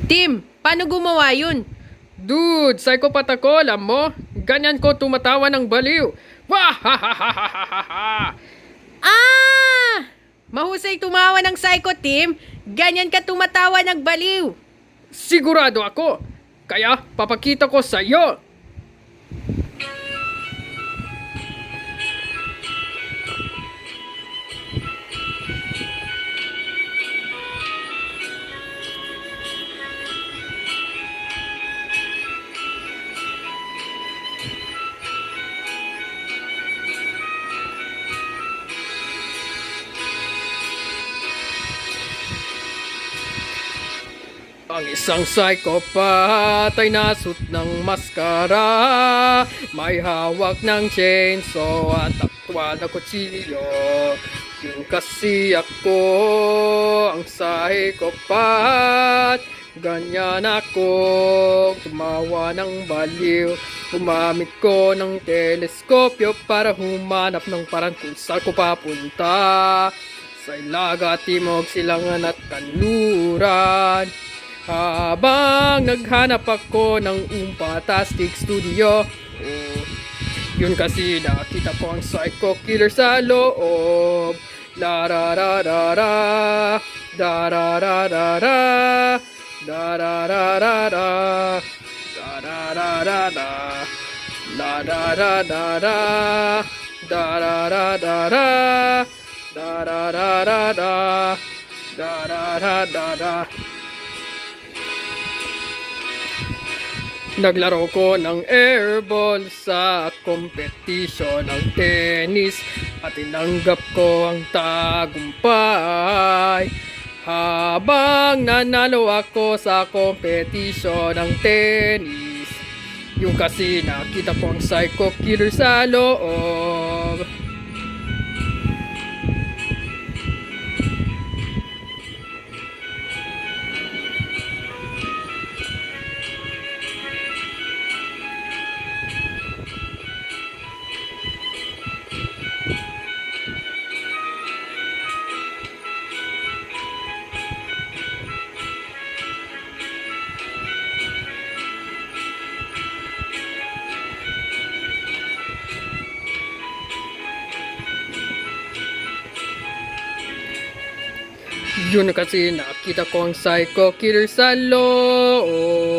Tim, paano gumawa yun? Dude, psychopath ako, alam mo? Ganyan ko tumatawa ng baliw. Wahahahahaha! Ah! Mahusay tumawa ng psycho, Tim. Ganyan ka tumatawa ng baliw. Sigurado ako. Kaya papakita ko sa iyo. Ang isang psychopath ay nasut ng maskara. May hawak ng chainsaw at aktwal na kutsilyo. Yung kasi ako ang psychopath. Ganyan ako tumawa ng baliw. Gumamit ko ng teleskopyo para humanap ng parang kung saan ko papunta. Sa ilaga, timog, silangan at kanluran. Habang naghanap ako ng Umpatastic Studio, yun kasi nakita ko ang psycho killer sa loob. La ra ra ra ra, da ra ra ra ra, da ra ra ra ra, da ra ra ra ra, la ra ra ra ra, da ra ra ra ra, da ra ra ra ra, da ra ra ra ra. Naglaro ko ng airball sa competition ng tennis at tinanggap ko ang tagumpay. Habang nanalo ako sa competition ng tennis, yung kasi nakita ko ang psycho killer sa loob. Yun kasi nakita ko ang psycho killer sa loob.